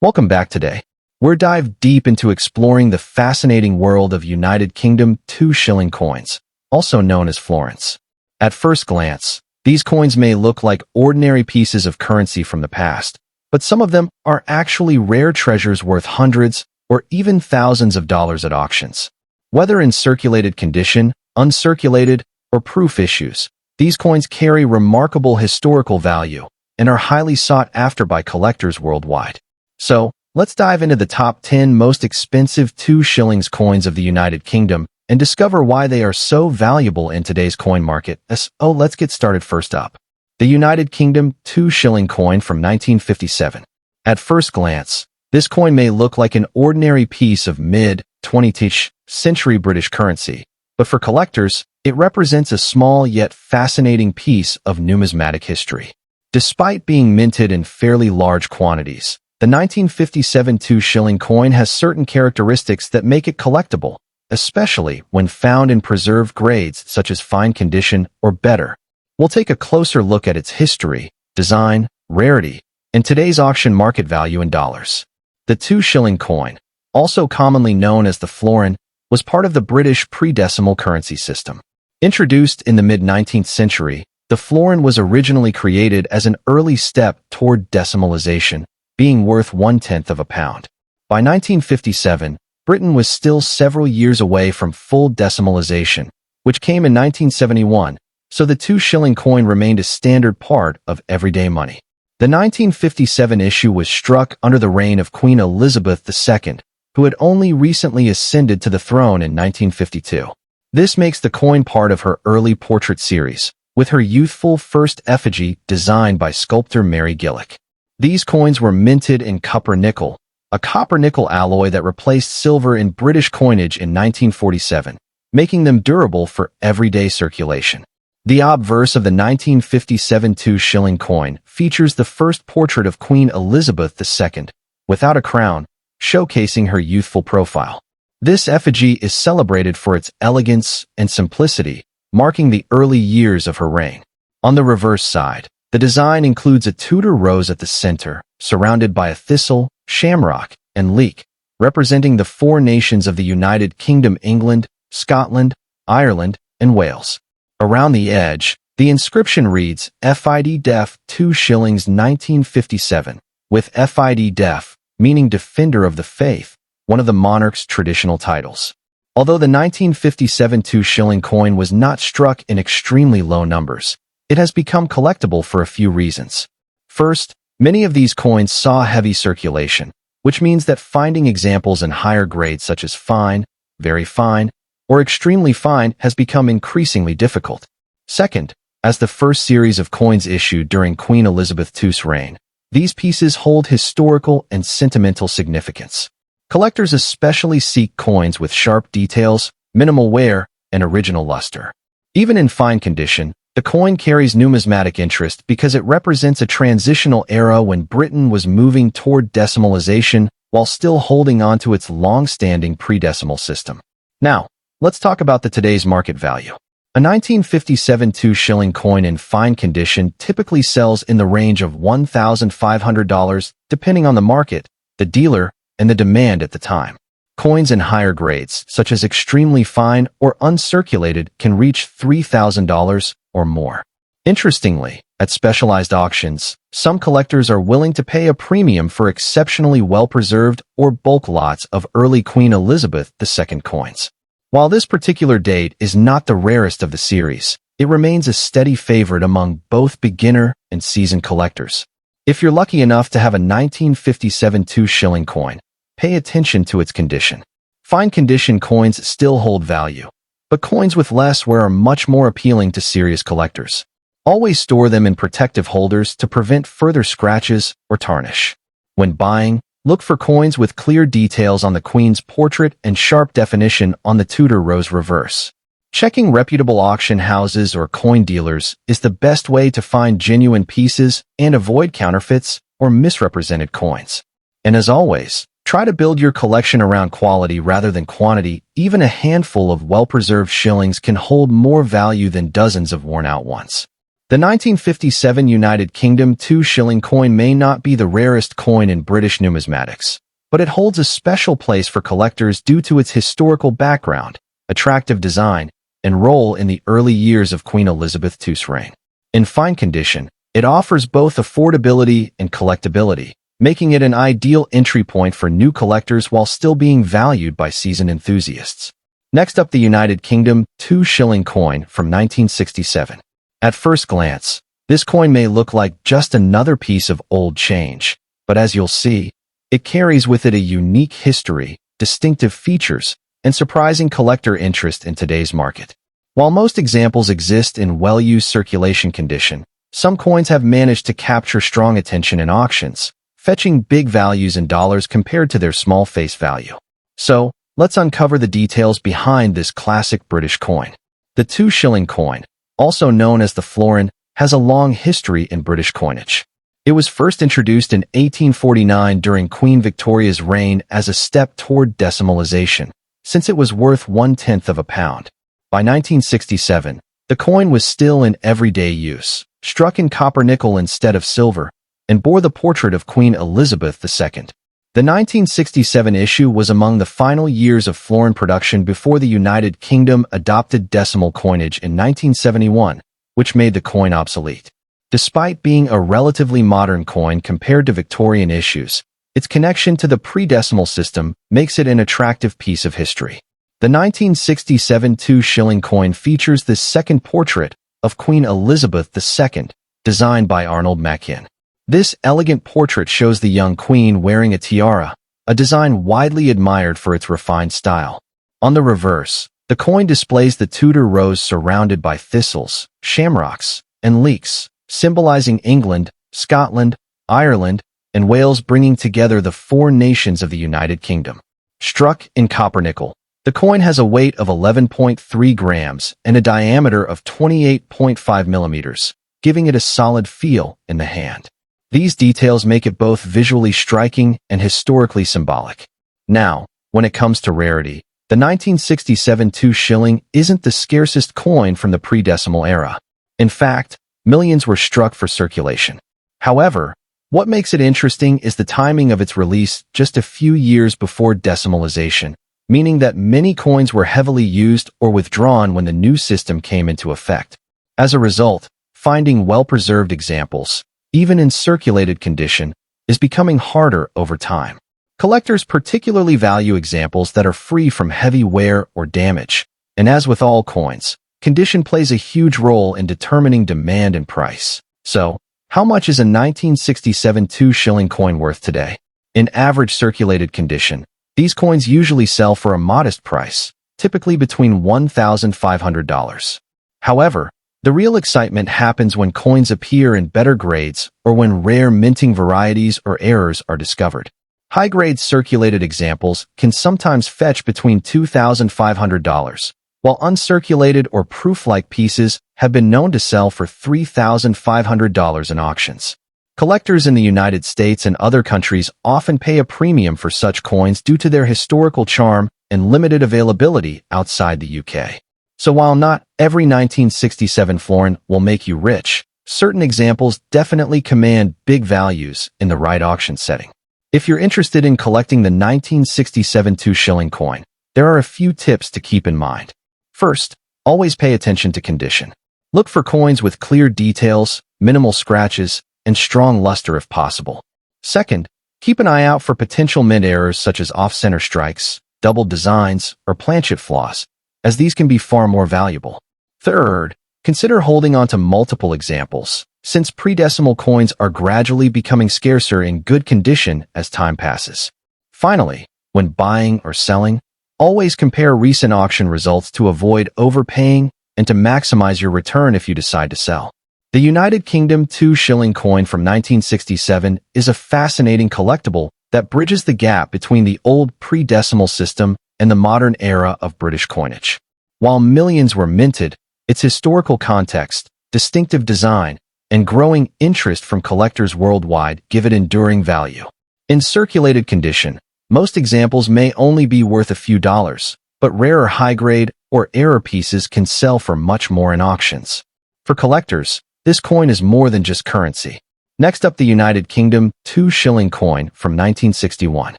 Welcome back today. We're dive deep into exploring the fascinating world of United Kingdom 2 shilling coins, also known as florins. At first glance, these coins may look like ordinary pieces of currency from the past, but some of them are actually rare treasures worth hundreds or even thousands of dollars at auctions. Whether in circulated condition, uncirculated, or proof issues, these coins carry remarkable historical value and are highly sought after by collectors worldwide. So, let's dive into the top 10 most expensive 2 shillings coins of the United Kingdom and discover why they are so valuable in today's coin market. Let's get started. First up, the United Kingdom 2 shilling coin from 1957. At first glance, this coin may look like an ordinary piece of mid-20th century British currency, but for collectors, it represents a small yet fascinating piece of numismatic history. Despite being minted in fairly large quantities, the 1957 2 shilling coin has certain characteristics that make it collectible, especially when found in preserved grades such as fine condition or better. We'll take a closer look at its history, design, rarity, and today's auction market value in dollars. The 2 shilling coin, also commonly known as the florin, was part of the British pre-decimal currency system. Introduced in the mid-19th century, the florin was originally created as an early step toward decimalization, being worth 1/10 of a pound. By 1957, Britain was still several years away from full decimalization, which came in 1971, so the 2 shilling coin remained a standard part of everyday money. The 1957 issue was struck under the reign of Queen Elizabeth II, who had only recently ascended to the throne in 1952. This makes the coin part of her early portrait series, with her youthful first effigy designed by sculptor Mary Gillick. These coins were minted in copper-nickel, a copper-nickel alloy that replaced silver in British coinage in 1947, making them durable for everyday circulation. The obverse of the 1957 2 shilling coin features the first portrait of Queen Elizabeth II, without a crown, showcasing her youthful profile. This effigy is celebrated for its elegance and simplicity, marking the early years of her reign. On the reverse side, the design includes a Tudor rose at the center, surrounded by a thistle, shamrock, and leek, representing the four nations of the United Kingdom: England, Scotland, Ireland, and Wales. Around the edge, the inscription reads FID Def 2 shillings 1957, with FID Def, meaning Defender of the Faith, one of the monarch's traditional titles. Although the 1957 2 shilling coin was not struck in extremely low numbers, it has become collectible for a few reasons. First, many of these coins saw heavy circulation, which means that finding examples in higher grades such as fine, very fine, or extremely fine has become increasingly difficult. Second, as the first series of coins issued during Queen Elizabeth II's reign, these pieces hold historical and sentimental significance. Collectors especially seek coins with sharp details, minimal wear, and original luster. Even in fine condition, the coin carries numismatic interest because it represents a transitional era when Britain was moving toward decimalization while still holding on to its long-standing pre-decimal system. Now, let's talk about today's market value. A 1957 2 shilling coin in fine condition typically sells in the range of $1,500 depending on the market, the dealer, and the demand at the time. Coins in higher grades, such as extremely fine or uncirculated, can reach $3,000 or more. Interestingly, at specialized auctions, some collectors are willing to pay a premium for exceptionally well-preserved or bulk lots of early Queen Elizabeth II coins. While this particular date is not the rarest of the series, it remains a steady favorite among both beginner and seasoned collectors. If you're lucky enough to have a 1957 2 shilling coin, pay attention to its condition. Fine condition coins still hold value, but coins with less wear are much more appealing to serious collectors. Always store them in protective holders to prevent further scratches or tarnish. When buying, look for coins with clear details on the Queen's portrait and sharp definition on the Tudor rose reverse. Checking reputable auction houses or coin dealers is the best way to find genuine pieces and avoid counterfeits or misrepresented coins. And as always, try to build your collection around quality rather than quantity. Even a handful of well-preserved shillings can hold more value than dozens of worn-out ones. The 1957 United Kingdom 2-shilling coin may not be the rarest coin in British numismatics, but it holds a special place for collectors due to its historical background, attractive design, and role in the early years of Queen Elizabeth II's reign. In fine condition, it offers both affordability and collectability, making it an ideal entry point for new collectors while still being valued by seasoned enthusiasts. Next up, the United Kingdom 2-shilling coin from 1967. At first glance, this coin may look like just another piece of old change, but as you'll see, it carries with it a unique history, distinctive features, and surprising collector interest in today's market. While most examples exist in well-used circulation condition, some coins have managed to capture strong attention in auctions, fetching big values in dollars compared to their small face value. So, let's uncover the details behind this classic British coin. The 2-shilling coin, also known as the florin, has a long history in British coinage. It was first introduced in 1849 during Queen Victoria's reign as a step toward decimalization, since it was worth 1/10 of a pound. By 1967, the coin was still in everyday use, struck in copper-nickel instead of silver, and bore the portrait of Queen Elizabeth II. The 1967 issue was among the final years of florin production before the United Kingdom adopted decimal coinage in 1971, which made the coin obsolete. Despite being a relatively modern coin compared to Victorian issues, its connection to the pre-decimal system makes it an attractive piece of history. The 1967 2-shilling coin features this second portrait of Queen Elizabeth II, designed by Arnold Machin. This elegant portrait shows the young queen wearing a tiara, a design widely admired for its refined style. On the reverse, the coin displays the Tudor rose surrounded by thistles, shamrocks, and leeks, symbolizing England, Scotland, Ireland, and Wales, bringing together the four nations of the United Kingdom. Struck in copper-nickel, the coin has a weight of 11.3 grams and a diameter of 28.5 millimeters, giving it a solid feel in the hand. These details make it both visually striking and historically symbolic. Now, when it comes to rarity, the 1967 2-shilling isn't the scarcest coin from the pre-decimal era. In fact, millions were struck for circulation. However, what makes it interesting is the timing of its release just a few years before decimalization, meaning that many coins were heavily used or withdrawn when the new system came into effect. As a result, finding well-preserved examples, even in circulated condition, is becoming harder over time. Collectors particularly value examples that are free from heavy wear or damage, and as with all coins, condition plays a huge role in determining demand and price. So, how much is a 1967 2-shilling coin worth today? In average circulated condition, these coins usually sell for a modest price, typically between $1,500. However, the real excitement happens when coins appear in better grades or when rare minting varieties or errors are discovered. High-grade circulated examples can sometimes fetch between $2,500, while uncirculated or proof-like pieces have been known to sell for $3,500 in auctions. Collectors in the United States and other countries often pay a premium for such coins due to their historical charm and limited availability outside the UK. So while not every 1967 florin will make you rich, certain examples definitely command big values in the right auction setting. If you're interested in collecting the 1967 2-shilling coin, there are a few tips to keep in mind. First, always pay attention to condition. Look for coins with clear details, minimal scratches, and strong luster if possible. Second, keep an eye out for potential mint errors such as off-center strikes, double designs, or planchet flaws, as these can be far more valuable. Third, consider holding on to multiple examples, since pre-decimal coins are gradually becoming scarcer in good condition as time passes. Finally, when buying or selling, always compare recent auction results to avoid overpaying and to maximize your return if you decide to sell. The United Kingdom 2-shilling coin from 1967 is a fascinating collectible that bridges the gap between the old pre-decimal system and the modern era of British coinage. While millions were minted, its historical context, distinctive design, and growing interest from collectors worldwide give it enduring value. In circulated condition, most examples may only be worth a few dollars, but rarer high-grade or error pieces can sell for much more in auctions. For collectors, this coin is more than just currency. Next up, the United Kingdom 2 shilling coin from 1961.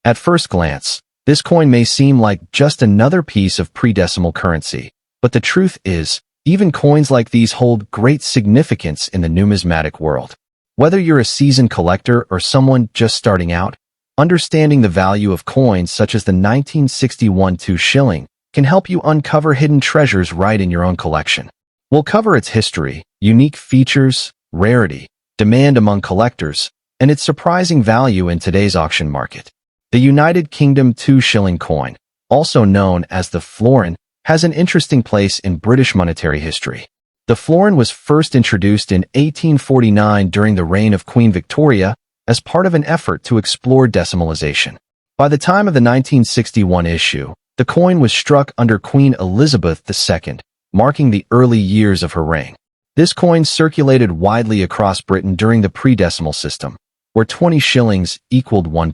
At first glance, this coin may seem like just another piece of pre-decimal currency, but the truth is, even coins like these hold great significance in the numismatic world. Whether you're a seasoned collector or someone just starting out, understanding the value of coins such as the 1961 2 shilling can help you uncover hidden treasures right in your own collection. We'll cover its history, unique features, rarity, demand among collectors, and its surprising value in today's auction market. The United Kingdom 2 shilling coin, also known as the florin, has an interesting place in British monetary history. The florin was first introduced in 1849 during the reign of Queen Victoria as part of an effort to explore decimalization. By the time of the 1961 issue, the coin was struck under Queen Elizabeth II, marking the early years of her reign. This coin circulated widely across Britain during the pre-decimal system, where 20 shillings equaled £1.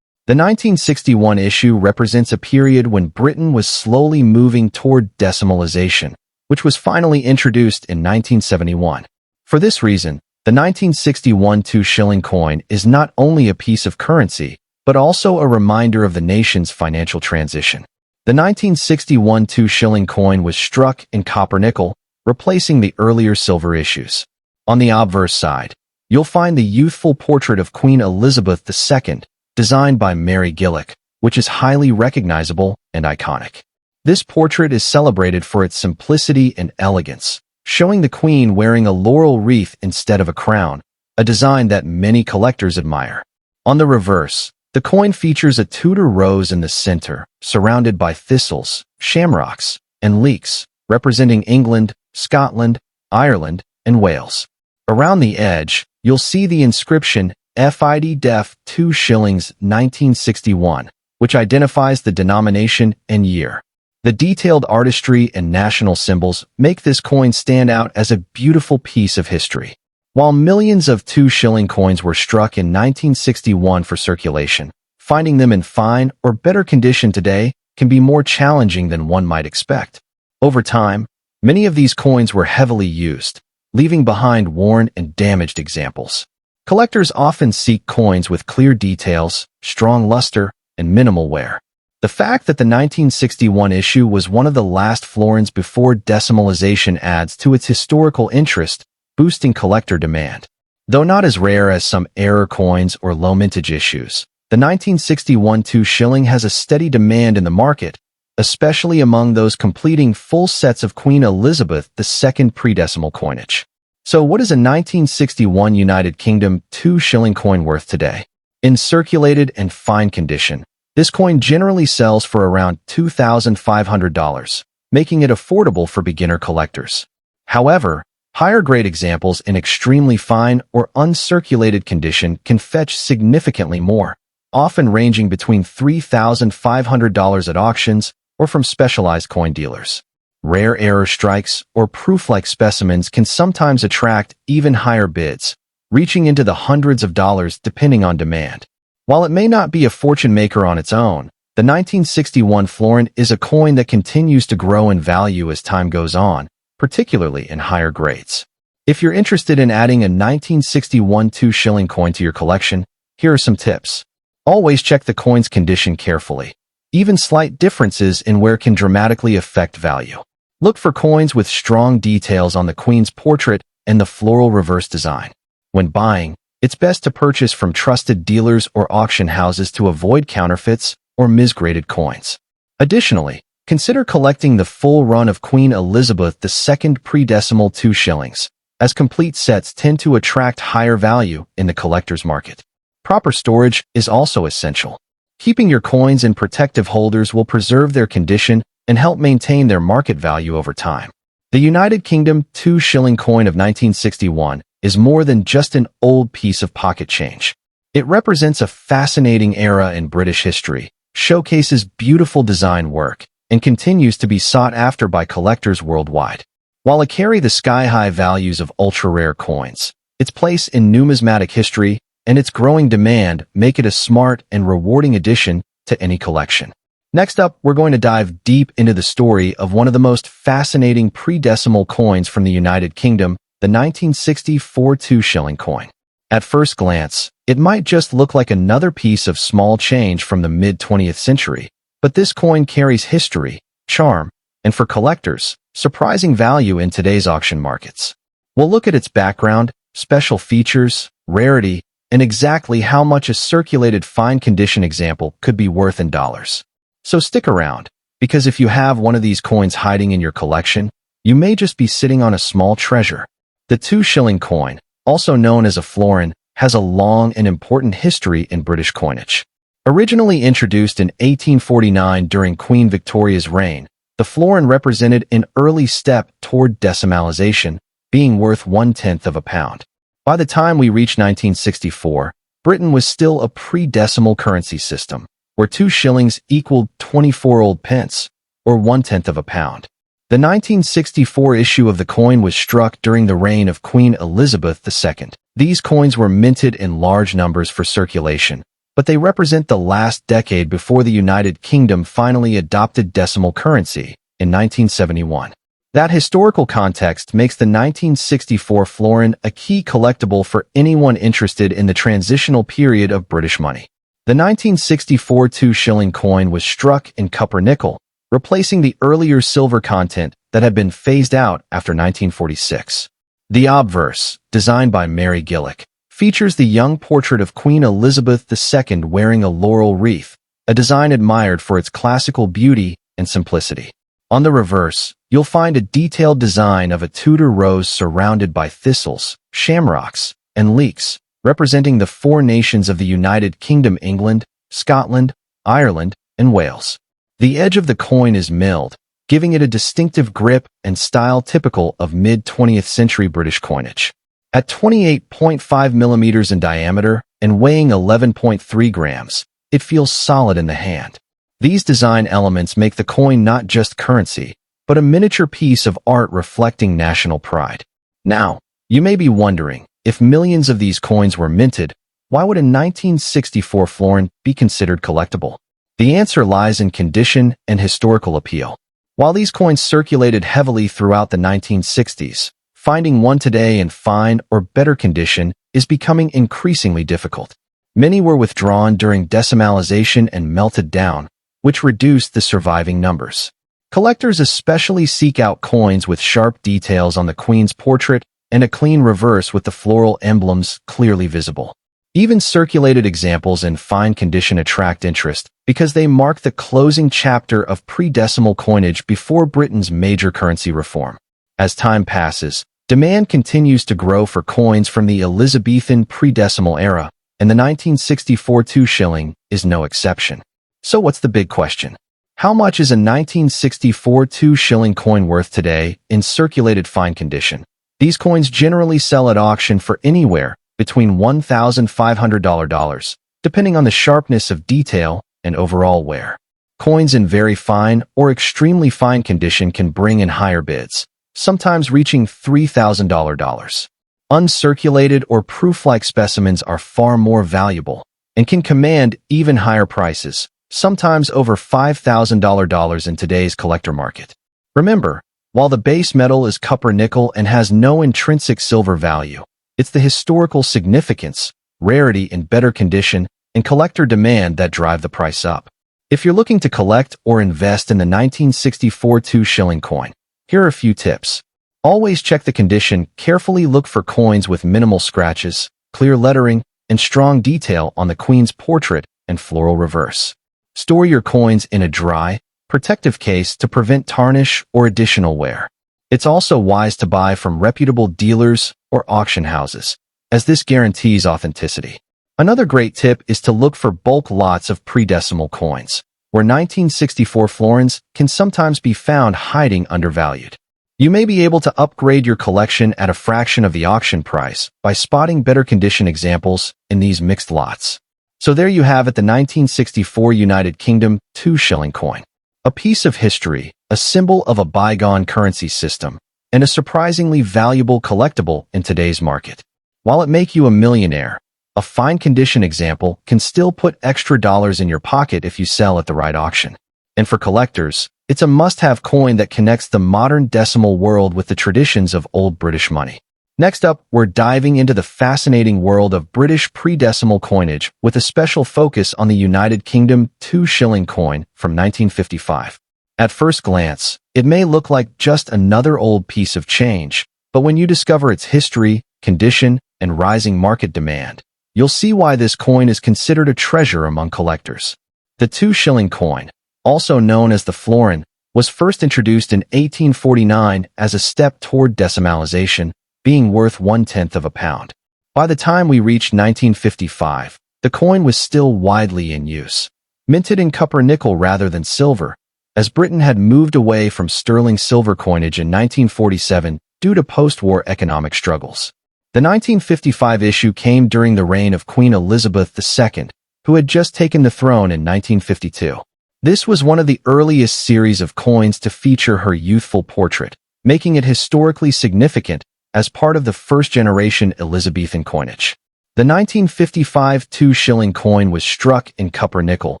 The 1961 issue represents a period when Britain was slowly moving toward decimalization, which was finally introduced in 1971. For this reason, the 1961 2 shilling coin is not only a piece of currency, but also a reminder of the nation's financial transition. The 1961 2 shilling coin was struck in copper-nickel, replacing the earlier silver issues. On the obverse side, you'll find the youthful portrait of Queen Elizabeth II, designed by Mary Gillick, which is highly recognizable and iconic. This portrait is celebrated for its simplicity and elegance, showing the Queen wearing a laurel wreath instead of a crown, a design that many collectors admire. On the reverse, the coin features a Tudor rose in the center, surrounded by thistles, shamrocks, and leeks, representing England, Scotland, Ireland, and Wales. Around the edge, you'll see the inscription FID Def 2 Shillings 1961, which identifies the denomination and year. The detailed artistry and national symbols make this coin stand out as a beautiful piece of history. While millions of 2 shilling coins were struck in 1961 for circulation, finding them in fine or better condition today can be more challenging than one might expect. Over time, many of these coins were heavily used, leaving behind worn and damaged examples. Collectors often seek coins with clear details, strong luster, and minimal wear. The fact that the 1961 issue was one of the last florins before decimalization adds to its historical interest, boosting collector demand. Though not as rare as some error coins or low-mintage issues, the 1961 2 shilling has a steady demand in the market, especially among those completing full sets of Queen Elizabeth II pre-decimal coinage. So what is a 1961 United Kingdom 2 shilling coin worth today? In circulated and fine condition, this coin generally sells for around $2,500, making it affordable for beginner collectors. However, higher-grade examples in extremely fine or uncirculated condition can fetch significantly more, often ranging between $3,500 at auctions or from specialized coin dealers. Rare error strikes or proof-like specimens can sometimes attract even higher bids, reaching into the hundreds of dollars depending on demand. While it may not be a fortune maker on its own, the 1961 florin is a coin that continues to grow in value as time goes on, particularly in higher grades. If you're interested in adding a 1961 2 shilling coin to your collection, here are some tips. Always check the coin's condition carefully. Even slight differences in wear can dramatically affect value. Look for coins with strong details on the Queen's portrait and the floral reverse design. When buying, it's best to purchase from trusted dealers or auction houses to avoid counterfeits or misgraded coins. Additionally, consider collecting the full run of Queen Elizabeth II pre-decimal 2 shillings, as complete sets tend to attract higher value in the collector's market. Proper storage is also essential. Keeping your coins in protective holders will preserve their condition and help maintain their market value over time. The United Kingdom 2 shilling coin of 1961 is more than just an old piece of pocket change. It represents a fascinating era in British history, showcases beautiful design work, and continues to be sought after by collectors worldwide. While it carries the sky-high values of ultra-rare coins, its place in numismatic history and its growing demand make it a smart and rewarding addition to any collection. Next up, we're going to dive deep into the story of one of the most fascinating pre-decimal coins from the United Kingdom, the 1964 2-shilling coin. At first glance, it might just look like another piece of small change from the mid-20th century, but this coin carries history, charm, and for collectors, surprising value in today's auction markets. We'll look at its background, special features, rarity, and exactly how much a circulated fine condition example could be worth in dollars. So stick around, because if you have one of these coins hiding in your collection, you may just be sitting on a small treasure. The 2-shilling coin, also known as a florin, has a long and important history in British coinage. Originally introduced in 1849 during Queen Victoria's reign, the florin represented an early step toward decimalization, being worth 1/10 of a pound. By the time we reach 1964, Britain was still a pre-decimal currency system, where 2 shillings equaled 24 old pence, or 1/10 of a pound. The 1964 issue of the coin was struck during the reign of Queen Elizabeth II. These coins were minted in large numbers for circulation, but they represent the last decade before the United Kingdom finally adopted decimal currency in 1971. That historical context makes the 1964 florin a key collectible for anyone interested in the transitional period of British money. The 1964 2-shilling coin was struck in copper nickel, replacing the earlier silver content that had been phased out after 1946. The obverse, designed by Mary Gillick, features the young portrait of Queen Elizabeth II wearing a laurel wreath, a design admired for its classical beauty and simplicity. On the reverse, you'll find a detailed design of a Tudor rose surrounded by thistles, shamrocks, and leeks, representing the 4 nations of the United Kingdom: England, Scotland, Ireland, and Wales. The edge of the coin is milled, giving it a distinctive grip and style typical of mid-20th century British coinage. At 28.5 millimeters in diameter and weighing 11.3 grams, it feels solid in the hand. These design elements make the coin not just currency, but a miniature piece of art reflecting national pride. Now, you may be wondering, if millions of these coins were minted, why would a 1964 florin be considered collectible? The answer lies in condition and historical appeal. While these coins circulated heavily throughout the 1960s, finding one today in fine or better condition is becoming increasingly difficult. Many were withdrawn during decimalization and melted down, which reduced the surviving numbers. Collectors especially seek out coins with sharp details on the Queen's portrait and a clean reverse with the floral emblems clearly visible. Even circulated examples in fine condition attract interest because they mark the closing chapter of pre-decimal coinage before Britain's major currency reform. As time passes, demand continues to grow for coins from the Elizabethan pre-decimal era, and the 1964 2-shilling is no exception. So what's the big question? How much is a 1964 2-shilling coin worth today in circulated fine condition? These coins generally sell at auction for anywhere between $1,500, depending on the sharpness of detail and overall wear. Coins in very fine or extremely fine condition can bring in higher bids, sometimes reaching $3,000. Uncirculated or proof-like specimens are far more valuable and can command even higher prices, sometimes over $5,000 in today's collector market. Remember, while the base metal is copper nickel and has no intrinsic silver value, it's the historical significance, rarity in better condition, and collector demand that drive the price up. If you're looking to collect or invest in the 1964 2-shilling coin, here are a few tips. Always check the condition, carefully look for coins with minimal scratches, clear lettering, and strong detail on the Queen's portrait and floral reverse. Store your coins in a dry, protective case to prevent tarnish or additional wear. It's also wise to buy from reputable dealers or auction houses, as this guarantees authenticity. Another great tip is to look for bulk lots of pre-decimal coins, where 1964 florins can sometimes be found hiding undervalued. You may be able to upgrade your collection at a fraction of the auction price by spotting better condition examples in these mixed lots. So there you have it, the 1964 United Kingdom 2-shilling coin. A piece of history, a symbol of a bygone currency system, and a surprisingly valuable collectible in today's market. While it make you a millionaire, a fine condition example can still put extra dollars in your pocket if you sell at the right auction. And for collectors, it's a must-have coin that connects the modern decimal world with the traditions of old British money. Next up, we're diving into the fascinating world of British pre-decimal coinage with a special focus on the United Kingdom 2-shilling coin from 1955. At first glance, it may look like just another old piece of change, but when you discover its history, condition, and rising market demand, you'll see why this coin is considered a treasure among collectors. The 2-shilling coin, also known as the florin, was first introduced in 1849 as a step toward decimalization, being worth 1/10 of a pound. By the time we reached 1955, the coin was still widely in use. Minted in copper-nickel rather than silver, as Britain had moved away from sterling silver coinage in 1947 due to post-war economic struggles. The 1955 issue came during the reign of Queen Elizabeth II, who had just taken the throne in 1952. This was one of the earliest series of coins to feature her youthful portrait, making it historically significant as part of the first-generation Elizabethan coinage. The 1955 2-shilling coin was struck in copper-nickel,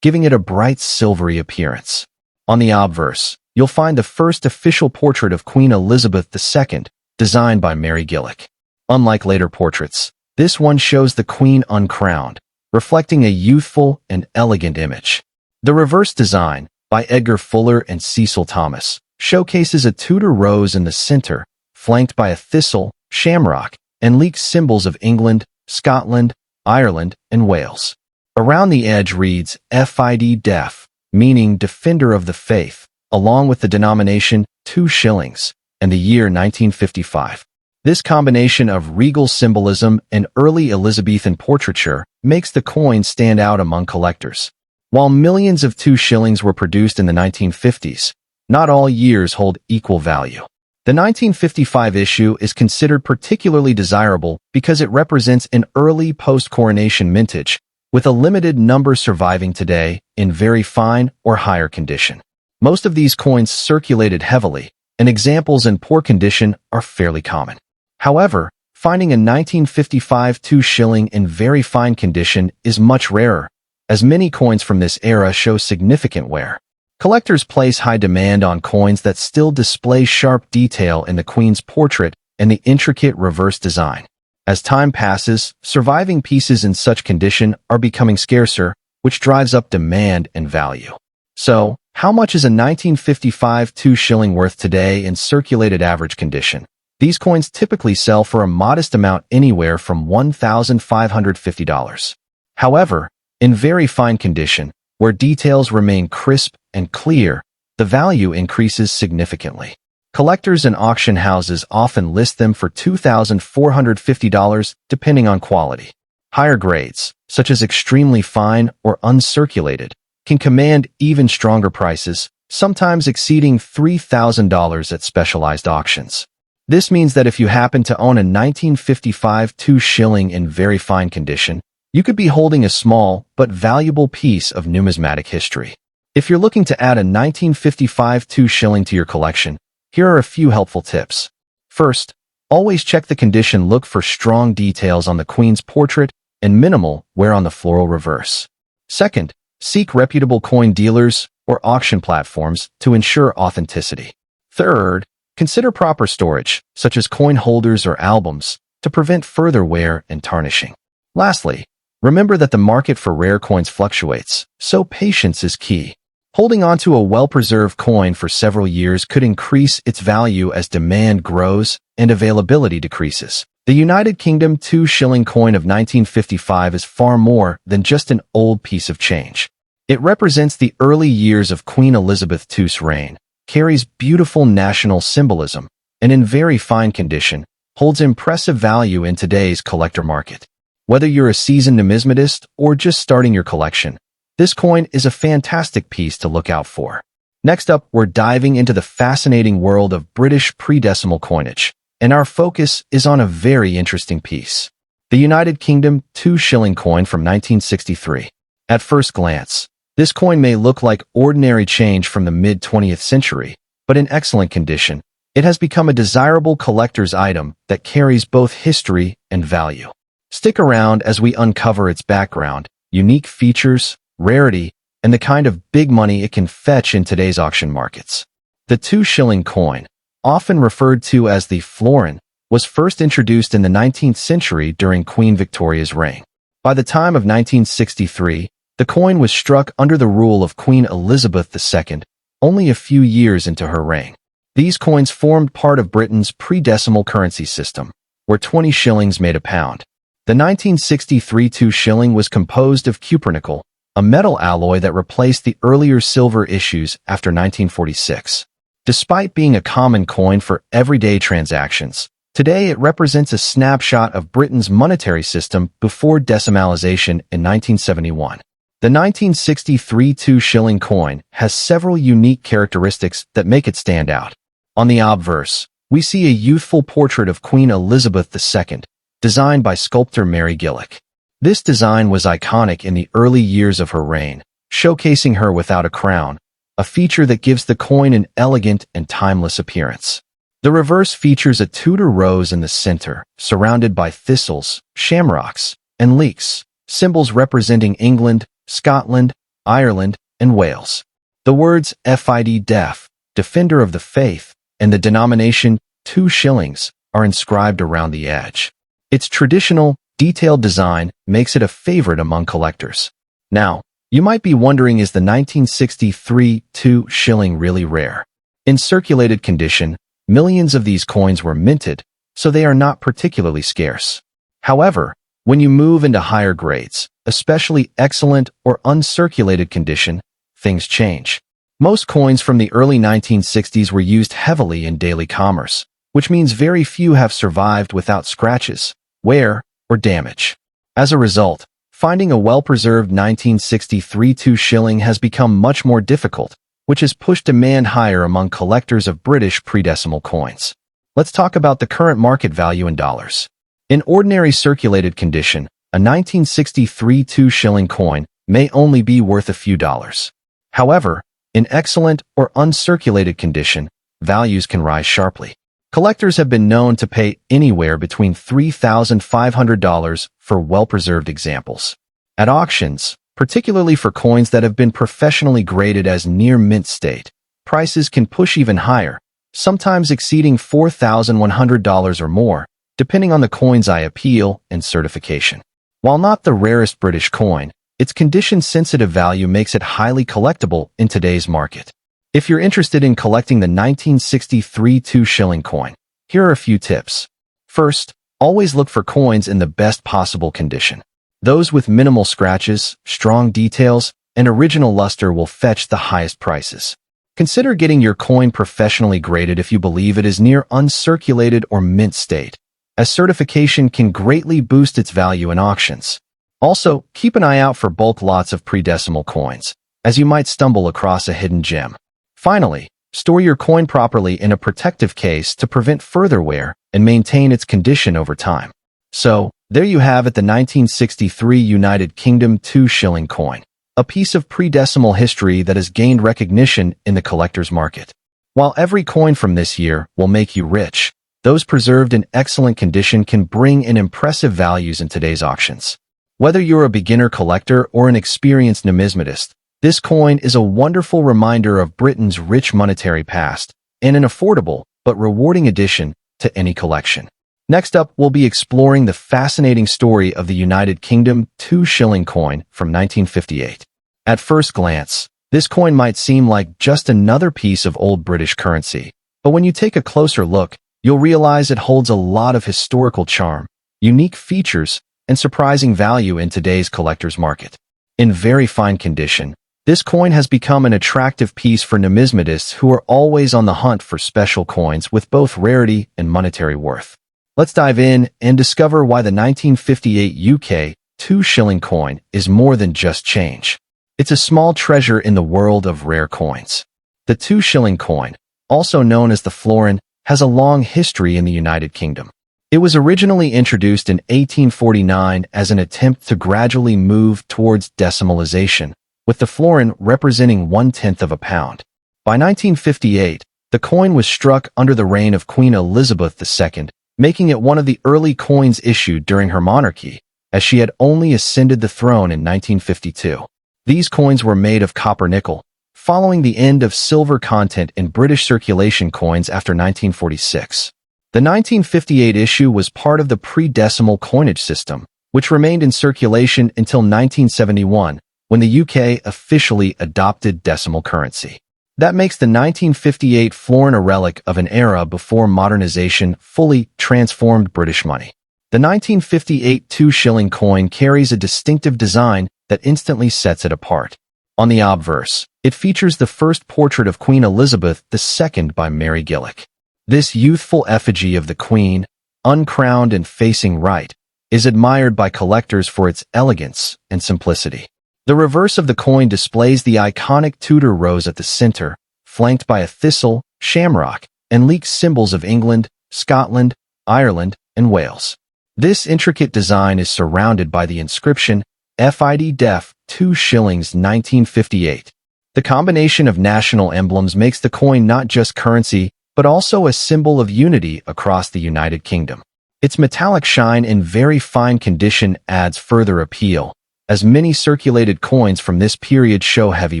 giving it a bright silvery appearance. On the obverse, you'll find the first official portrait of Queen Elizabeth II, designed by Mary Gillick. Unlike later portraits, this one shows the Queen uncrowned, reflecting a youthful and elegant image. The reverse design, by Edgar Fuller and Cecil Thomas, showcases a Tudor rose in the center, flanked by a thistle, shamrock, and leek symbols of England, Scotland, Ireland, and Wales. Around the edge reads FID Def, meaning Defender of the Faith, along with the denomination 2 shillings, and the year 1955. This combination of regal symbolism and early Elizabethan portraiture makes the coin stand out among collectors. While millions of 2 shillings were produced in the 1950s, not all years hold equal value. The 1955 issue is considered particularly desirable because it represents an early post-coronation mintage, with a limited number surviving today in very fine or higher condition. Most of these coins circulated heavily, and examples in poor condition are fairly common. However, finding a 1955 2-shilling in very fine condition is much rarer, as many coins from this era show significant wear. Collectors place high demand on coins that still display sharp detail in the Queen's portrait and the intricate reverse design. As time passes, surviving pieces in such condition are becoming scarcer, which drives up demand and value. So, how much is a 1955 2-shilling worth today in circulated average condition? These coins typically sell for a modest amount anywhere from $1,550. However, in very fine condition, where details remain crisp and clear, the value increases significantly. Collectors and auction houses often list them for $2,450 depending on quality. Higher grades, such as extremely fine or uncirculated, can command even stronger prices, sometimes exceeding $3,000 at specialized auctions. This means that if you happen to own a 1955 2-shilling in very fine condition, you could be holding a small but valuable piece of numismatic history. If you're looking to add a 1955 2-shilling to your collection, here are a few helpful tips. First, always check the condition. Look for strong details on the Queen's portrait and minimal wear on the floral reverse. Second, seek reputable coin dealers or auction platforms to ensure authenticity. Third, consider proper storage, such as coin holders or albums, to prevent further wear and tarnishing. Lastly, remember that the market for rare coins fluctuates, so patience is key. Holding onto a well-preserved coin for several years could increase its value as demand grows and availability decreases. The United Kingdom 2-shilling coin of 1955 is far more than just an old piece of change. It represents the early years of Queen Elizabeth II's reign, carries beautiful national symbolism, and in very fine condition, holds impressive value in today's collector market. Whether you're a seasoned numismatist or just starting your collection, this coin is a fantastic piece to look out for. Next up, we're diving into the fascinating world of British pre-decimal coinage, and our focus is on a very interesting piece. The United Kingdom 2-shilling coin from 1963. At first glance, this coin may look like ordinary change from the mid-20th century, but in excellent condition, it has become a desirable collector's item that carries both history and value. Stick around as we uncover its background, unique features, rarity, and the kind of big money it can fetch in today's auction markets. The 2-shilling coin, often referred to as the florin, was first introduced in the 19th century during Queen Victoria's reign. By the time of 1963, the coin was struck under the rule of Queen Elizabeth II, only a few years into her reign. These coins formed part of Britain's pre-decimal currency system, where 20 shillings made a pound. The 1963 2 shilling was composed of cupronickel, a metal alloy that replaced the earlier silver issues after 1946. Despite being a common coin for everyday transactions, today it represents a snapshot of Britain's monetary system before decimalization in 1971. The 1963 2 shilling coin has several unique characteristics that make it stand out. On the obverse, we see a youthful portrait of Queen Elizabeth II, designed by sculptor Mary Gillick. This design was iconic in the early years of her reign, showcasing her without a crown, a feature that gives the coin an elegant and timeless appearance. The reverse features a Tudor rose in the center, surrounded by thistles, shamrocks, and leeks, symbols representing England, Scotland, Ireland, and Wales. The words FID Def, Defender of the Faith, and the denomination 2 shillings are inscribed around the edge. Its traditional, detailed design makes it a favorite among collectors. Now, you might be wondering, is the 1963 2 shilling really rare? In circulated condition, millions of these coins were minted, so they are not particularly scarce. However, when you move into higher grades, especially excellent or uncirculated condition, things change. Most coins from the early 1960s were used heavily in daily commerce, which means very few have survived without scratches, wear, or damage. As a result, finding a well-preserved 1963 2 shilling has become much more difficult, which has pushed demand higher among collectors of British pre-decimal coins. Let's talk about the current market value in dollars. In ordinary circulated condition, a 1963 2 shilling coin may only be worth a few dollars. However, in excellent or uncirculated condition, values can rise sharply. Collectors have been known to pay anywhere between $3,500 for well-preserved examples. At auctions, particularly for coins that have been professionally graded as near mint state, prices can push even higher, sometimes exceeding $4,100 or more, depending on the coin's appeal and certification. While not the rarest British coin, its condition-sensitive value makes it highly collectible in today's market. If you're interested in collecting the 1963 2 shilling coin, here are a few tips. First, always look for coins in the best possible condition. Those with minimal scratches, strong details, and original luster will fetch the highest prices. Consider getting your coin professionally graded if you believe it is near uncirculated or mint state, as certification can greatly boost its value in auctions. Also, keep an eye out for bulk lots of pre-decimal coins, as you might stumble across a hidden gem. Finally, store your coin properly in a protective case to prevent further wear and maintain its condition over time. So, there you have it, the 1963 United Kingdom 2 shilling coin, a piece of pre-decimal history that has gained recognition in the collector's market. While every coin from this year will make you rich, those preserved in excellent condition can bring in impressive values in today's auctions. Whether you're a beginner collector or an experienced numismatist, this coin is a wonderful reminder of Britain's rich monetary past and an affordable but rewarding addition to any collection. Next up, we'll be exploring the fascinating story of the United Kingdom 2 shilling coin from 1958. At first glance, this coin might seem like just another piece of old British currency, but when you take a closer look, you'll realize it holds a lot of historical charm, unique features, and surprising value in today's collector's market. In very fine condition, this coin has become an attractive piece for numismatists who are always on the hunt for special coins with both rarity and monetary worth. Let's dive in and discover why the 1958 UK 2 shilling coin is more than just change. It's a small treasure in the world of rare coins. The 2 shilling coin, also known as the florin, has a long history in the United Kingdom. It was originally introduced in 1849 as an attempt to gradually move towards decimalization, with the florin representing 1/10 of a pound. By 1958, the coin was struck under the reign of Queen Elizabeth II, making it one of the early coins issued during her monarchy, as she had only ascended the throne in 1952. These coins were made of copper nickel, following the end of silver content in British circulation coins after 1946. The 1958 issue was part of the pre-decimal coinage system, which remained in circulation until 1971, when the UK officially adopted decimal currency. That makes the 1958 florin a relic of an era before modernization fully transformed British money. The 1958 2-shilling coin carries a distinctive design that instantly sets it apart. On the obverse, it features the first portrait of Queen Elizabeth II by Mary Gillick. This youthful effigy of the Queen, uncrowned and facing right, is admired by collectors for its elegance and simplicity. The reverse of the coin displays the iconic Tudor rose at the center, flanked by a thistle, shamrock, and leek symbols of England, Scotland, Ireland, and Wales. This intricate design is surrounded by the inscription FID Def 2 Shillings 1958. The combination of national emblems makes the coin not just currency, but also a symbol of unity across the United Kingdom. Its metallic shine in very fine condition adds further appeal, as many circulated coins from this period show heavy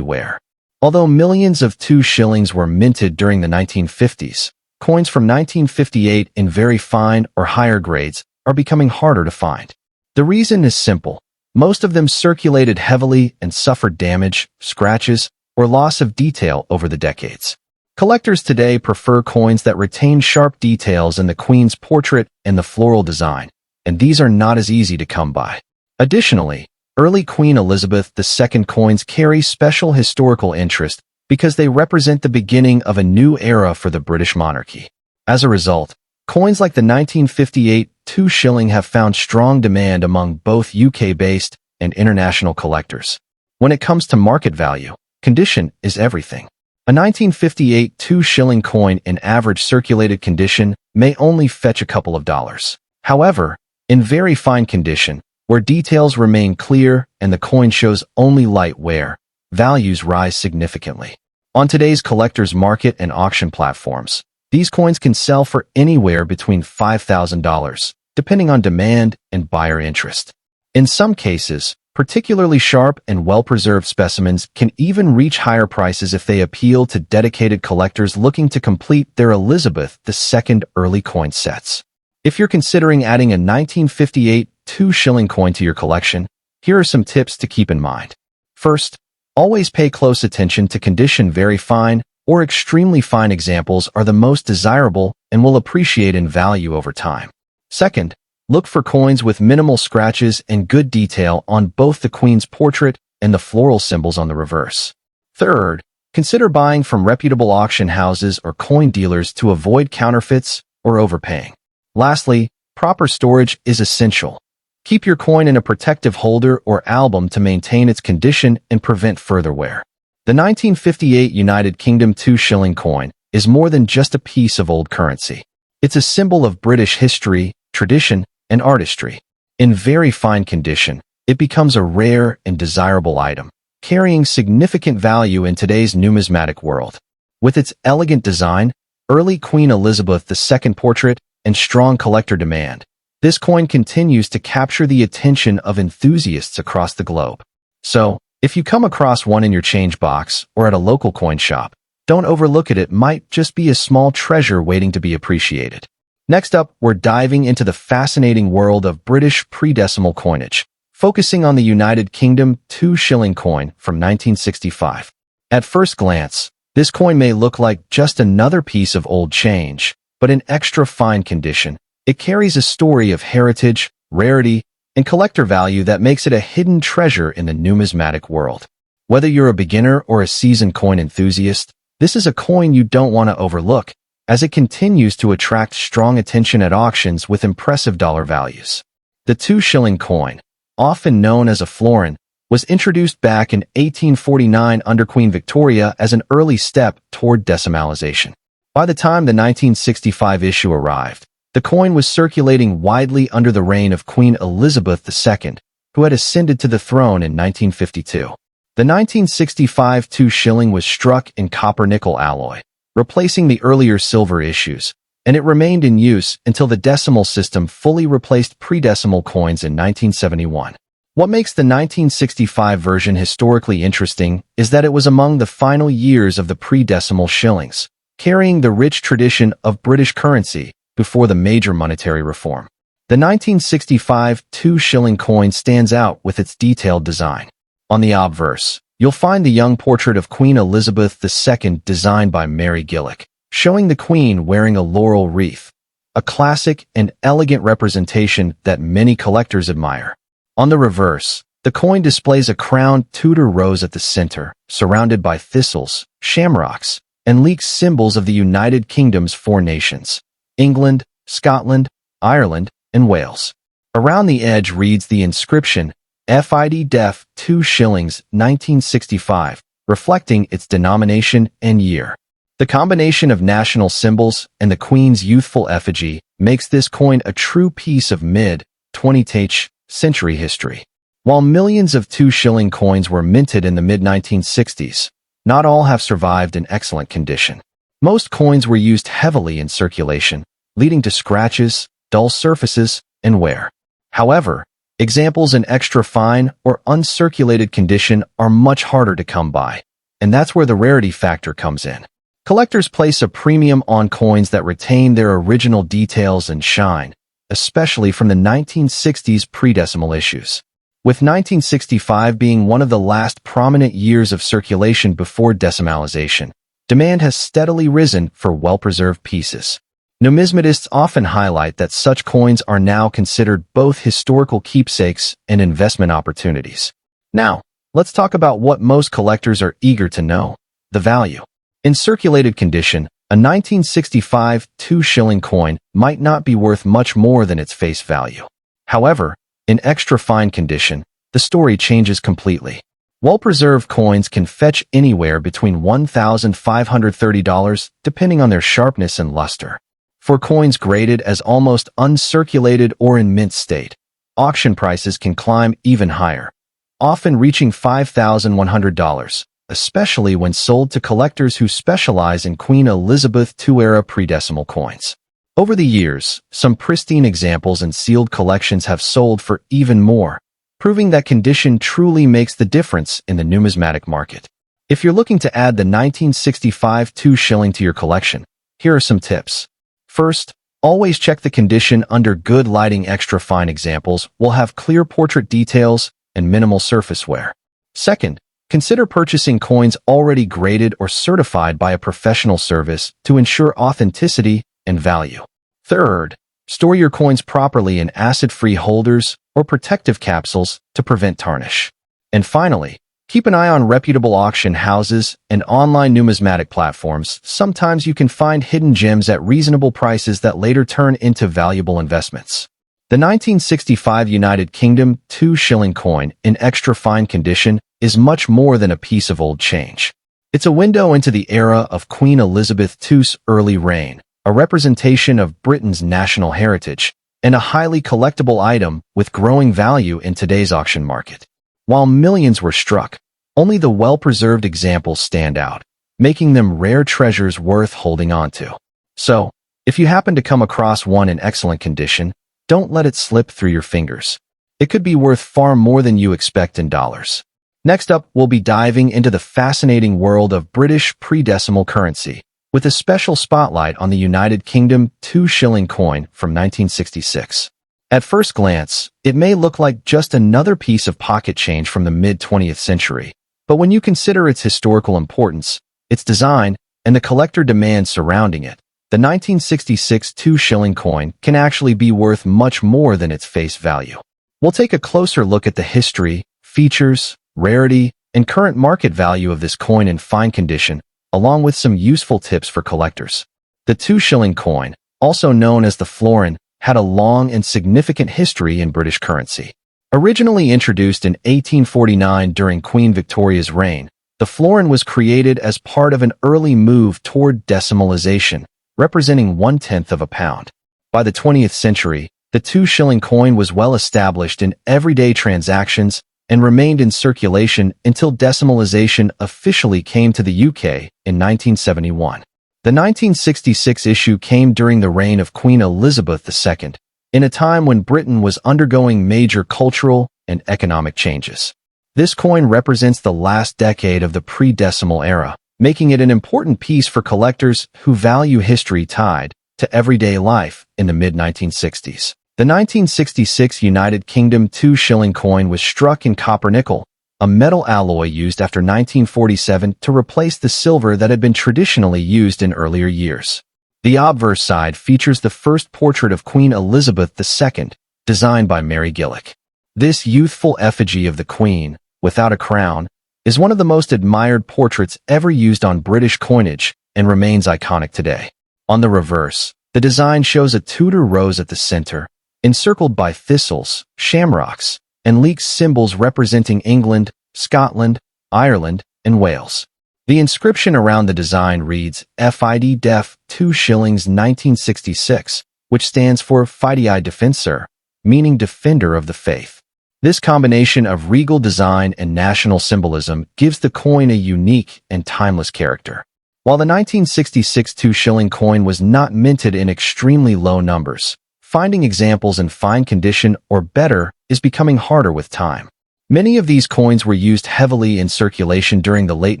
wear. Although millions of 2 shillings were minted during the 1950s, coins from 1958 in very fine or higher grades are becoming harder to find. The reason is simple. Most of them circulated heavily and suffered damage, scratches, or loss of detail over the decades. Collectors today prefer coins that retain sharp details in the Queen's portrait and the floral design, and these are not as easy to come by. Additionally, early Queen Elizabeth II coins carry special historical interest because they represent the beginning of a new era for the British monarchy. As a result, coins like the 1958 2-shilling have found strong demand among both UK-based and international collectors. When it comes to market value, condition is everything. A 1958 2-shilling coin in average circulated condition may only fetch a couple of dollars. However, in very fine condition, where details remain clear and the coin shows only light wear, values rise significantly. On today's collector's market and auction platforms, these coins can sell for anywhere between $5,000, depending on demand and buyer interest. In some cases, particularly sharp and well-preserved specimens can even reach higher prices if they appeal to dedicated collectors looking to complete their Elizabeth II early coin sets. If you're considering adding a 1958 2-shilling coin to your collection, here are some tips to keep in mind. First, always pay close attention to condition. Very fine or extremely fine examples are the most desirable and will appreciate in value over time. Second, look for coins with minimal scratches and good detail on both the Queen's portrait and the floral symbols on the reverse. Third, consider buying from reputable auction houses or coin dealers to avoid counterfeits or overpaying. Lastly, proper storage is essential. Keep your coin in a protective holder or album to maintain its condition and prevent further wear. The 1958 United Kingdom 2-shilling coin is more than just a piece of old currency. It's a symbol of British history, tradition, and artistry. In very fine condition, it becomes a rare and desirable item, carrying significant value in today's numismatic world. With its elegant design, early Queen Elizabeth II portrait, and strong collector demand, this coin continues to capture the attention of enthusiasts across the globe. So, if you come across one in your change box or at a local coin shop, don't overlook it. It might just be a small treasure waiting to be appreciated. Next up, we're diving into the fascinating world of British pre-decimal coinage, focusing on the United Kingdom 2-shilling coin from 1965. At first glance, this coin may look like just another piece of old change, but in extra fine condition, it carries a story of heritage, rarity, and collector value that makes it a hidden treasure in the numismatic world. Whether you're a beginner or a seasoned coin enthusiast, this is a coin you don't want to overlook, as it continues to attract strong attention at auctions with impressive dollar values. The 2-shilling coin, often known as a florin, was introduced back in 1849 under Queen Victoria as an early step toward decimalization. By the time the 1965 issue arrived, the coin was circulating widely under the reign of Queen Elizabeth II, who had ascended to the throne in 1952. The 1965 2-shilling was struck in copper-nickel alloy, replacing the earlier silver issues, and it remained in use until the decimal system fully replaced pre-decimal coins in 1971. What makes the 1965 version historically interesting is that it was among the final years of the pre-decimal shillings, carrying the rich tradition of British currency, before the major monetary reform. The 1965 2-shilling coin stands out with its detailed design. On the obverse, you'll find the young portrait of Queen Elizabeth II designed by Mary Gillick, showing the Queen wearing a laurel wreath, a classic and elegant representation that many collectors admire. On the reverse, the coin displays a crowned Tudor rose at the center, surrounded by thistles, shamrocks, and leek symbols of the United Kingdom's four nations: England, Scotland, Ireland, and Wales. Around the edge reads the inscription, FID Def 2 Shillings 1965, reflecting its denomination and year. The combination of national symbols and the Queen's youthful effigy makes this coin a true piece of mid-20th century history. While millions of 2-shilling coins were minted in the mid-1960s, not all have survived in excellent condition. Most coins were used heavily in circulation, leading to scratches, dull surfaces, and wear. However, examples in extra fine or uncirculated condition are much harder to come by, and that's where the rarity factor comes in. Collectors place a premium on coins that retain their original details and shine, especially from the 1960s pre-decimal issues. With 1965 being one of the last prominent years of circulation before decimalization, demand has steadily risen for well-preserved pieces. Numismatists often highlight that such coins are now considered both historical keepsakes and investment opportunities. Now, let's talk about what most collectors are eager to know: the value. In circulated condition, a 1965 2-shilling coin might not be worth much more than its face value. However, in extra fine condition, the story changes completely. Well-preserved coins can fetch anywhere between $1,530 depending on their sharpness and luster. For coins graded as almost uncirculated or in mint state, auction prices can climb even higher, often reaching $5,100, especially when sold to collectors who specialize in Queen Elizabeth II-era pre-decimal coins. Over the years, some pristine examples and sealed collections have sold for even more, proving that condition truly makes the difference in the numismatic market. If you're looking to add the 1965 2-shilling to your collection, here are some tips. First, always check the condition under good lighting. Extra fine examples will have clear portrait details and minimal surface wear. Second, consider purchasing coins already graded or certified by a professional service to ensure authenticity and value. Third, store your coins properly in acid-free holders or protective capsules to prevent tarnish. And finally, keep an eye on reputable auction houses and online numismatic platforms. Sometimes you can find hidden gems at reasonable prices that later turn into valuable investments. The 1965 United Kingdom 2-shilling coin in extra fine condition is much more than a piece of old change. It's a window into the era of Queen Elizabeth II's early reign, a representation of Britain's national heritage, and a highly collectible item with growing value in today's auction market. While millions were struck, only the well-preserved examples stand out, making them rare treasures worth holding on to. So, if you happen to come across one in excellent condition, don't let it slip through your fingers. It could be worth far more than you expect in dollars. Next up, we'll be diving into the fascinating world of British pre-decimal currency, with a special spotlight on the United Kingdom 2-shilling coin from 1966. At first glance, it may look like just another piece of pocket change from the mid-20th century, but when you consider its historical importance, its design, and the collector demand surrounding it, the 1966 2-shilling coin can actually be worth much more than its face value. We'll take a closer look at the history, features, rarity, and current market value of this coin in fine condition, along with some useful tips for collectors. The 2-shilling coin, also known as the florin, had a long and significant history in British currency. Originally introduced in 1849 during Queen Victoria's reign, the florin was created as part of an early move toward decimalization, representing 1/10 of a pound. By the 20th century, the 2-shilling coin was well established in everyday transactions and remained in circulation until decimalization officially came to the UK in 1971. The 1966 issue came during the reign of Queen Elizabeth II, in a time when Britain was undergoing major cultural and economic changes. This coin represents the last decade of the pre-decimal era, making it an important piece for collectors who value history tied to everyday life in the mid-1960s. The 1966 United Kingdom 2 shilling coin was struck in copper-nickel, a metal alloy used after 1947 to replace the silver that had been traditionally used in earlier years. The obverse side features the first portrait of Queen Elizabeth II, designed by Mary Gillick. This youthful effigy of the Queen, without a crown, is one of the most admired portraits ever used on British coinage and remains iconic today. On the reverse, the design shows a Tudor rose at the center, encircled by thistles, shamrocks, and leek symbols representing England, Scotland, Ireland, and Wales. The inscription around the design reads FID Def 2 Shillings 1966, which stands for Fidei Defensor, meaning defender of the faith. This combination of regal design and national symbolism gives the coin a unique and timeless character. While the 1966 2 shilling coin was not minted in extremely low numbers, finding examples in fine condition or better is becoming harder with time. Many of these coins were used heavily in circulation during the late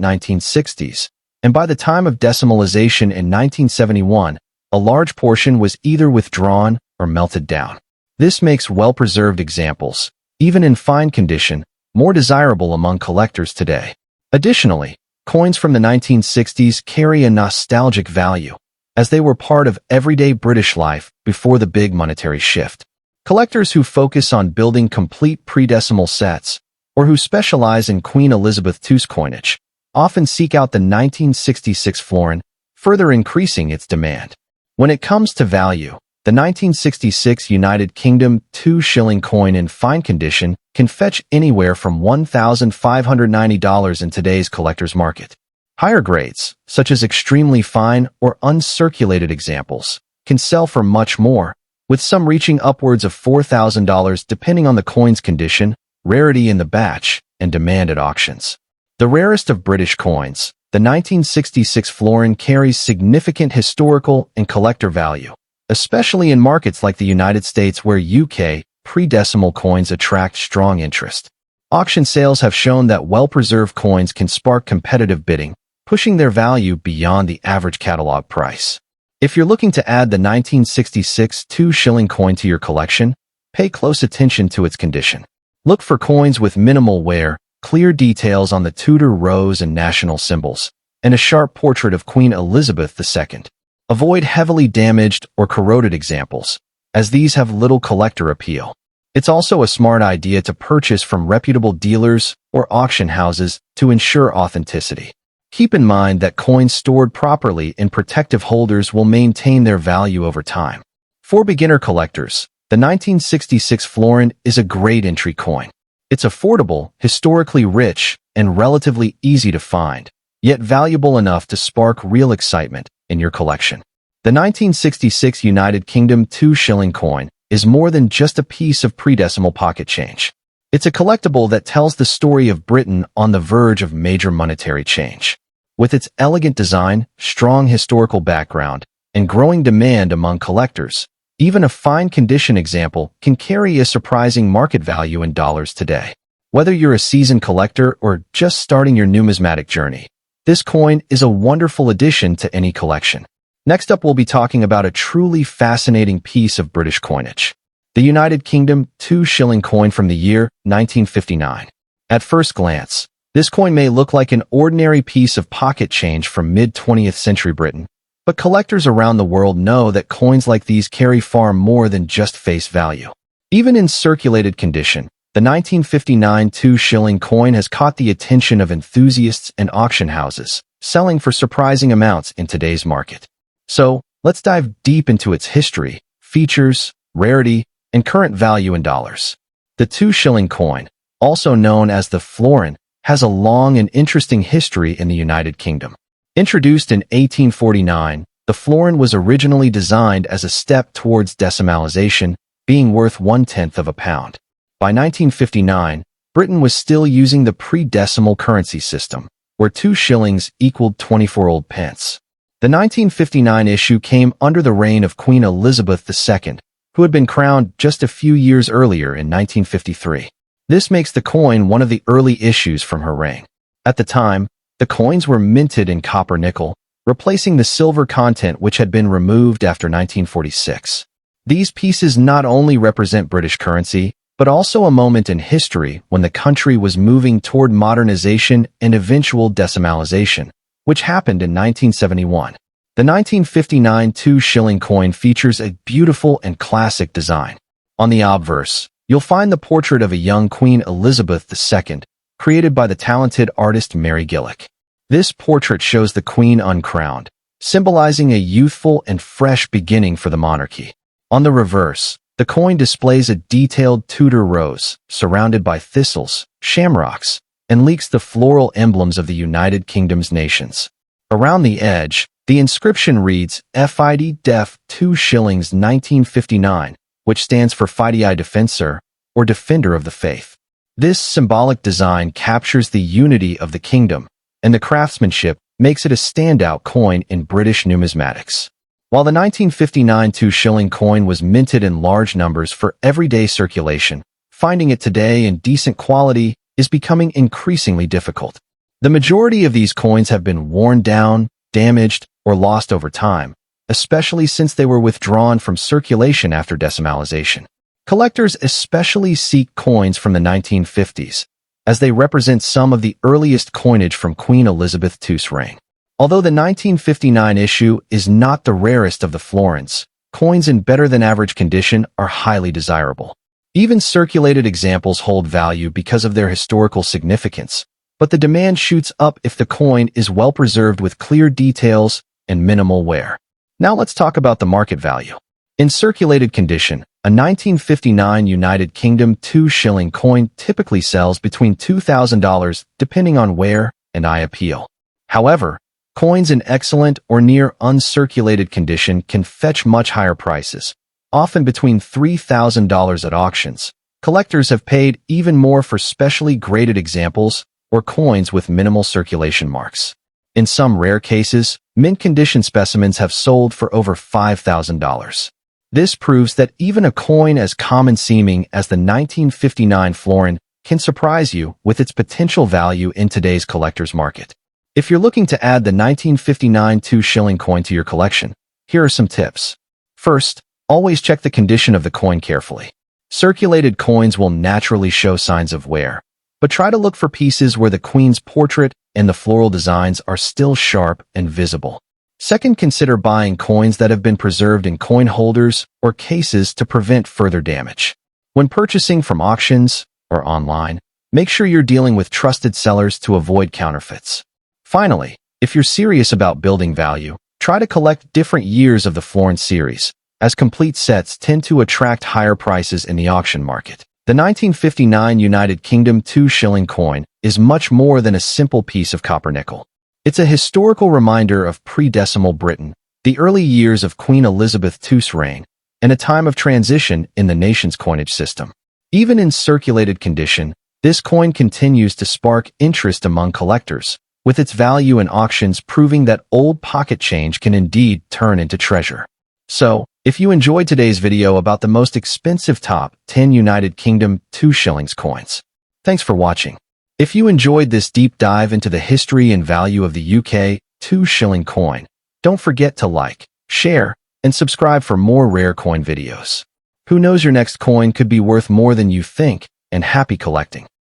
1960s, and by the time of decimalization in 1971, a large portion was either withdrawn or melted down. This makes well-preserved examples, even in fine condition, more desirable among collectors today. Additionally, coins from the 1960s carry a nostalgic value, as they were part of everyday British life before the big monetary shift. Collectors who focus on building complete pre-decimal sets, or who specialize in Queen Elizabeth II's coinage, often seek out the 1966 florin, further increasing its demand. When it comes to value, the 1966 United Kingdom 2 shilling coin in fine condition can fetch anywhere from $1,590 in today's collector's market. Higher grades, such as extremely fine or uncirculated examples, can sell for much more, with some reaching upwards of $4,000 depending on the coin's condition, rarity in the batch, and demand at auctions. The rarest of British coins, the 1966 florin carries significant historical and collector value, especially in markets like the United States where UK pre-decimal coins attract strong interest. Auction sales have shown that well-preserved coins can spark competitive bidding, pushing their value beyond the average catalog price. If you're looking to add the 1966 2 shilling coin to your collection, pay close attention to its condition. Look for coins with minimal wear, clear details on the Tudor rose and national symbols, and a sharp portrait of Queen Elizabeth II. Avoid heavily damaged or corroded examples, as these have little collector appeal. It's also a smart idea to purchase from reputable dealers or auction houses to ensure authenticity. Keep in mind that coins stored properly in protective holders will maintain their value over time. For beginner collectors, the 1966 florin is a great entry coin. It's affordable, historically rich, and relatively easy to find, yet valuable enough to spark real excitement in your collection. The 1966 United Kingdom 2 shilling coin is more than just a piece of pre-decimal pocket change. It's a collectible that tells the story of Britain on the verge of major monetary change. With its elegant design, strong historical background, and growing demand among collectors, even a fine condition example can carry a surprising market value in dollars today. Whether you're a seasoned collector or just starting your numismatic journey, this coin is a wonderful addition to any collection. Next up, we'll be talking about a truly fascinating piece of British coinage, the United Kingdom 2 shilling coin from the year 1959. At first glance, this coin may look like an ordinary piece of pocket change from mid-20th century Britain, but collectors around the world know that coins like these carry far more than just face value. Even in circulated condition, the 1959 2 shilling coin has caught the attention of enthusiasts and auction houses, selling for surprising amounts in today's market. So, let's dive deep into its history, features, rarity, and current value in dollars. The 2 shilling coin, also known as the florin, has a long and interesting history in the United Kingdom. Introduced in 1849, the florin was originally designed as a step towards decimalization, being worth 1/10 of a pound. By 1959, Britain was still using the pre-decimal currency system, where 2 shillings equaled 24 old pence. The 1959 issue came under the reign of Queen Elizabeth II, who had been crowned just a few years earlier in 1953. This makes the coin one of the early issues from her reign. At the time, the coins were minted in copper-nickel, replacing the silver content which had been removed after 1946. These pieces not only represent British currency, but also a moment in history when the country was moving toward modernization and eventual decimalization, which happened in 1971. The 1959 2-shilling coin features a beautiful and classic design. On the obverse, you'll find the portrait of a young Queen Elizabeth II, created by the talented artist Mary Gillick. This portrait shows the Queen uncrowned, symbolizing a youthful and fresh beginning for the monarchy. On the reverse, the coin displays a detailed Tudor rose, surrounded by thistles, shamrocks, and leeks, the floral emblems of the United Kingdom's nations. Around the edge, the inscription reads FID Def 2 Shillings 1959, which stands for Fidei Defensor, or Defender of the Faith. This symbolic design captures the unity of the kingdom, and the craftsmanship makes it a standout coin in British numismatics. While the 1959 2-shilling coin was minted in large numbers for everyday circulation, finding it today in decent quality is becoming increasingly difficult. The majority of these coins have been worn down, damaged, or lost over time, especially since they were withdrawn from circulation after decimalization. Collectors especially seek coins from the 1950s, as they represent some of the earliest coinage from Queen Elizabeth II's reign. Although the 1959 issue is not the rarest of the florins, coins in better-than-average condition are highly desirable. Even circulated examples hold value because of their historical significance, but the demand shoots up if the coin is well preserved with clear details and minimal wear. Now let's talk about the market value. In circulated condition, a 1959 United Kingdom 2-shilling coin typically sells between $2,000 depending on wear and eye appeal. However, coins in excellent or near uncirculated condition can fetch much higher prices, often between $3,000 at auctions. Collectors have paid even more for specially graded examples or coins with minimal circulation marks. In some rare cases, mint-condition specimens have sold for over $5,000. This proves that even a coin as common-seeming as the 1959 florin can surprise you with its potential value in today's collector's market. If you're looking to add the 1959 2-shilling coin to your collection, here are some tips. First, always check the condition of the coin carefully. Circulated coins will naturally show signs of wear, but try to look for pieces where the Queen's portrait and the floral designs are still sharp and visible. Second, consider buying coins that have been preserved in coin holders or cases to prevent further damage. When purchasing from auctions or online, make sure you're dealing with trusted sellers to avoid counterfeits. Finally, if you're serious about building value, try to collect different years of the florin series, as complete sets tend to attract higher prices in the auction market. The 1959 United Kingdom 2-shilling coin is much more than a simple piece of copper nickel. It's a historical reminder of pre-decimal Britain, the early years of Queen Elizabeth II's reign, and a time of transition in the nation's coinage system. Even in circulated condition, this coin continues to spark interest among collectors, with its value in auctions proving that old pocket change can indeed turn into treasure. So, if you enjoyed today's video about the most expensive top 10 United Kingdom 2-shillings coins, thanks for watching. If you enjoyed this deep dive into the history and value of the UK 2-shilling coin, don't forget to like, share, and subscribe for more rare coin videos. Who knows, your next coin could be worth more than you think, and happy collecting.